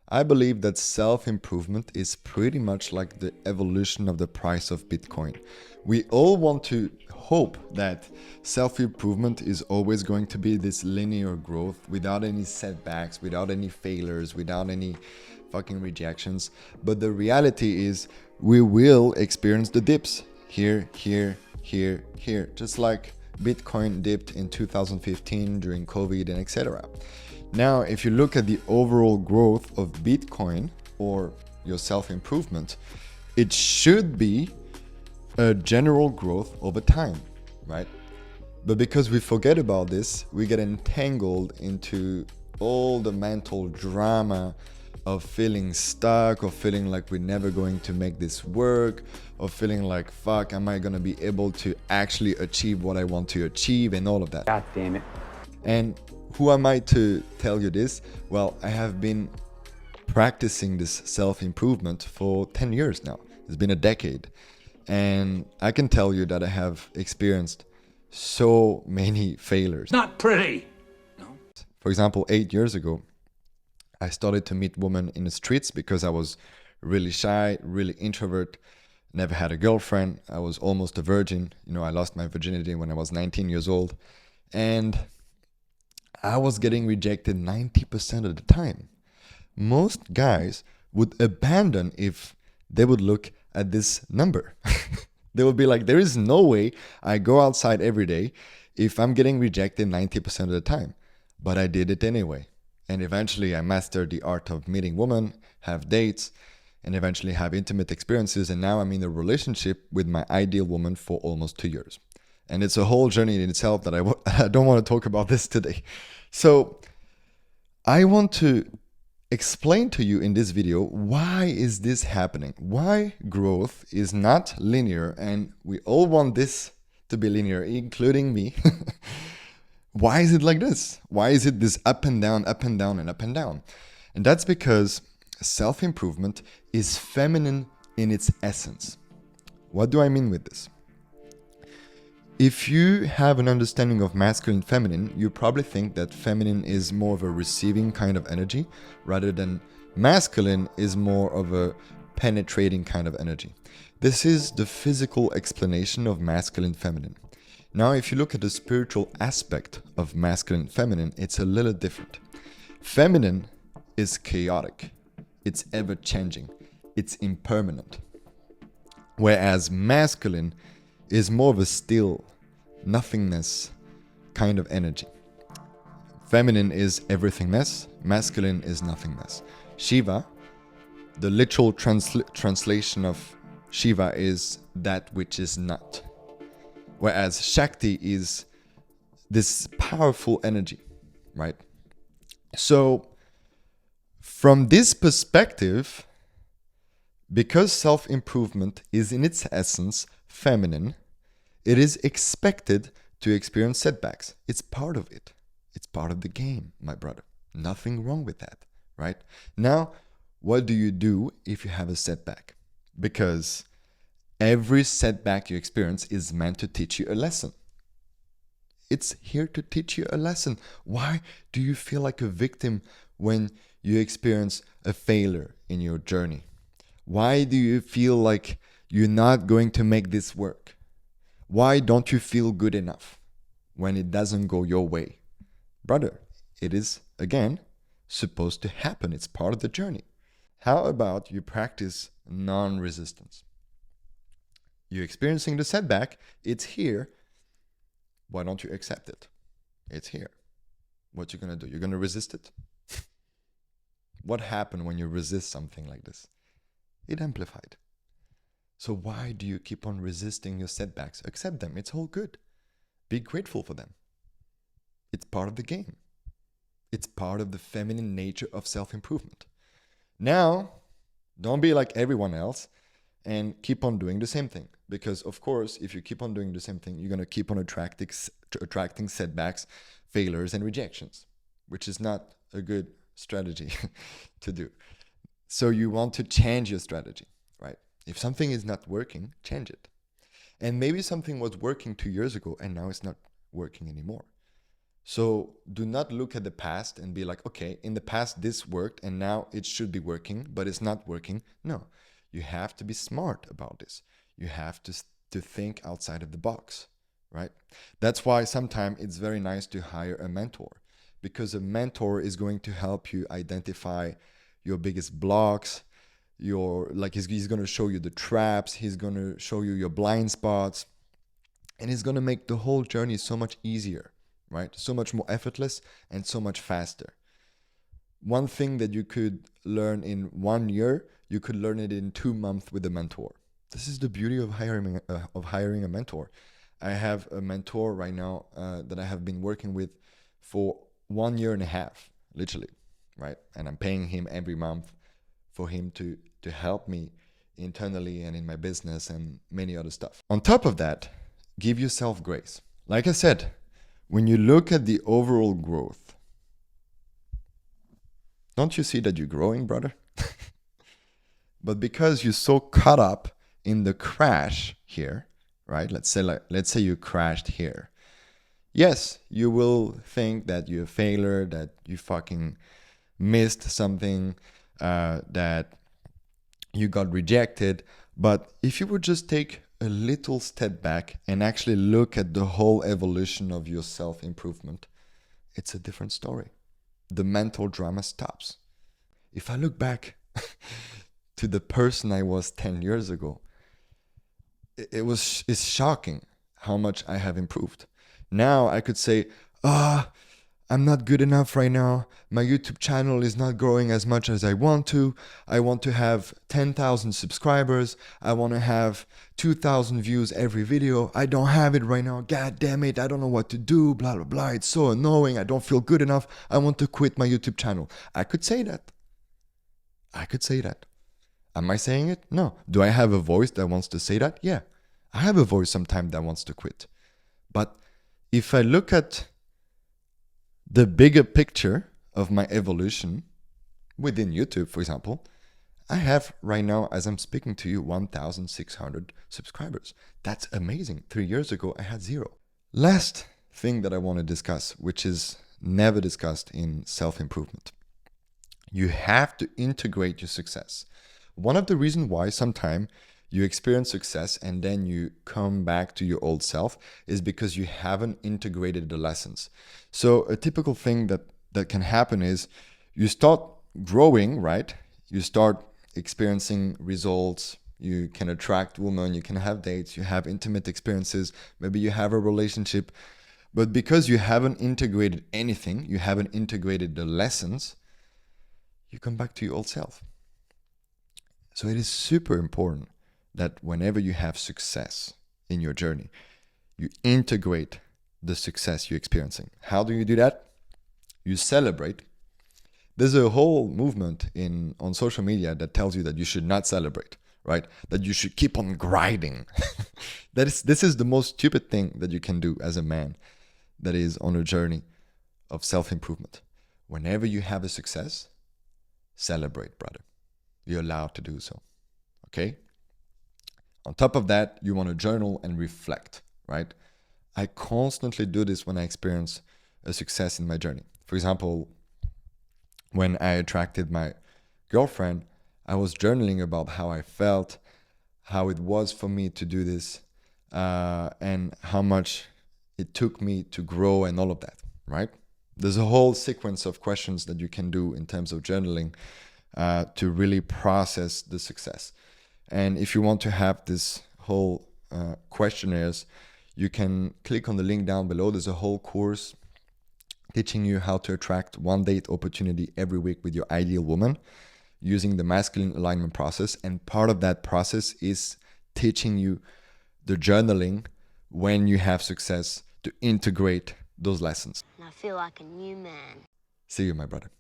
I believe that self-improvement is pretty much like the evolution of the price of Bitcoin. We all want to hope that self-improvement is always going to be this linear growth without any setbacks, without any failures, without any fucking rejections. But the reality is we will experience the dips here, here, here, here, just like Bitcoin dipped in 2015 during COVID and etc. Now, if you look at the overall growth of Bitcoin or your self-improvement, it should be a general growth over time, right? But because we forget about this, we get entangled into all the mental drama of feeling stuck, of feeling like we're never going to make this work, of feeling like, fuck, am I gonna be able to actually achieve what I want to achieve, and all of that. God damn it. And who am I to tell you this? Well, I have been practicing this self-improvement for 10 years now. It's been a decade. And I can tell you that I have experienced so many failures. Not pretty. No. For example, 8 years ago, I started to meet women in the streets because I was really shy, really introvert, never had a girlfriend. I was almost a virgin. You know, I lost my virginity when I was 19 years old. And I was getting rejected 90% of the time. Most guys would abandon if they would look at this number. They would be like, there is no way I go outside every day if I'm getting rejected 90% of the time. But I did it anyway. And eventually I mastered the art of meeting women, have dates, and eventually have intimate experiences. And now I'm in a relationship with my ideal woman for almost 2 years. And it's a whole journey in itself that I don't want to talk about this today. So I want to explain to you in this video, why is this happening? Why growth is not linear, and we all want this to be linear, including me. Why is it like this? Why is it this up and down, up and down, and up and down? And that's because self-improvement is feminine in its essence. What do I mean with this? If you have an understanding of masculine and feminine, you probably think that feminine is more of a receiving kind of energy, rather than masculine is more of a penetrating kind of energy. This is the physical explanation of masculine and feminine. Now, if you look at the spiritual aspect of masculine and feminine, it's a little different. Feminine is chaotic, it's ever-changing, it's impermanent. Whereas masculine is more of a still, nothingness kind of energy. Feminine is everythingness, masculine is nothingness. Shiva, the literal translation of Shiva is that which is not. Whereas Shakti is this powerful energy, right? So from this perspective, because self-improvement is in its essence feminine, it is expected to experience setbacks. It's part of it. It's part of the game, my brother. Nothing wrong with that, right? Now, what do you do if you have a setback? Because every setback you experience is meant to teach you a lesson. It's here to teach you a lesson. Why do you feel like a victim when you experience a failure in your journey? Why do you feel like you're not going to make this work? Why don't you feel good enough when it doesn't go your way? Brother, it is, again, supposed to happen. It's part of the journey. How about you practice non-resistance? You're experiencing the setback. It's here. Why don't you accept it? It's here. What you gonna do? You're gonna resist it? What happened when you resist something like this? It amplified. So why do you keep on resisting your setbacks? Accept them. It's all good. Be grateful for them. It's part of the game. It's part of the feminine nature of self-improvement. Now, don't be like everyone else and keep on doing the same thing. Because, of course, if you keep on doing the same thing, you're going to keep on attracting setbacks, failures, and rejections, which is not a good strategy to do. So you want to change your strategy, right? If something is not working, change it. And maybe something was working 2 years ago and now it's not working anymore. So do not look at the past and be like, okay, in the past this worked and now it should be working, but it's not working. No, you have to be smart about this. You have to think outside of the box, right? That's why sometimes it's very nice to hire a mentor, because a mentor is going to help you identify your biggest blocks, your like he's going to show you the traps, he's going to show you your blind spots, and it's going to make the whole journey so much easier, right? So much more effortless and so much faster. One thing that you could learn in 1 year, you could learn it in 2 months with a mentor. This is the beauty of hiring a mentor. I have a mentor right now that I have been working with for 1 year and a half, literally, right? And I'm paying him every month for him to help me internally and in my business and many other stuff. On top of that, give yourself grace. Like I said, when you look at the overall growth, don't you see that you're growing, brother? But because you're so caught up in the crash here, right? Let's say you crashed here. Yes, you will think that you're a failure, that you fucking missed something, that you got rejected. But if you would just take a little step back and actually look at the whole evolution of your self-improvement, it's a different story. The mental drama stops. If I look back to the person I was 10 years ago, it's shocking how much I have improved. Now I could say, I'm not good enough right now. My YouTube channel is not growing as much as I want to. I want to have 10,000 subscribers. I want to have 2,000 views every video. I don't have it right now. God damn it. I don't know what to do. Blah, blah, blah. It's so annoying. I don't feel good enough. I want to quit my YouTube channel. I could say that. Am I saying it? No. Do I have a voice that wants to say that? Yeah. I have a voice sometimes that wants to quit. But if I look at the bigger picture of my evolution within YouTube, for example, I have right now, as I'm speaking to you, 1,600 subscribers. That's amazing. 3 years ago, I had 0. Last thing that I want to discuss, which is never discussed in self-improvement. You have to integrate your success. One of the reasons why sometimes you experience success and then you come back to your old self is because you haven't integrated the lessons. So a typical thing that can happen is you start growing, right? You start experiencing results. You can attract women, you can have dates, you have intimate experiences, maybe you have a relationship. But because you haven't integrated anything, you haven't integrated the lessons, you come back to your old self. So it is super important that whenever you have success in your journey, you integrate the success you're experiencing. How do you do that? You celebrate. There's a whole movement on social media that tells you that you should not celebrate, right? That you should keep on grinding. This is the most stupid thing that you can do as a man that is on a journey of self-improvement. Whenever you have a success, celebrate, brother. You're allowed to do so, okay? On top of that, you want to journal and reflect, right? I constantly do this when I experience a success in my journey. For example, when I attracted my girlfriend, I was journaling about how I felt, how it was for me to do this, and how much it took me to grow and all of that, right? There's a whole sequence of questions that you can do in terms of journaling to really process the success. And if you want to have this whole questionnaires, you can click on the link down below. There's a whole course teaching you how to attract one date opportunity every week with your ideal woman using the masculine alignment process. And part of that process is teaching you the journaling when you have success to integrate those lessons. I feel like a new man. See you, my brother.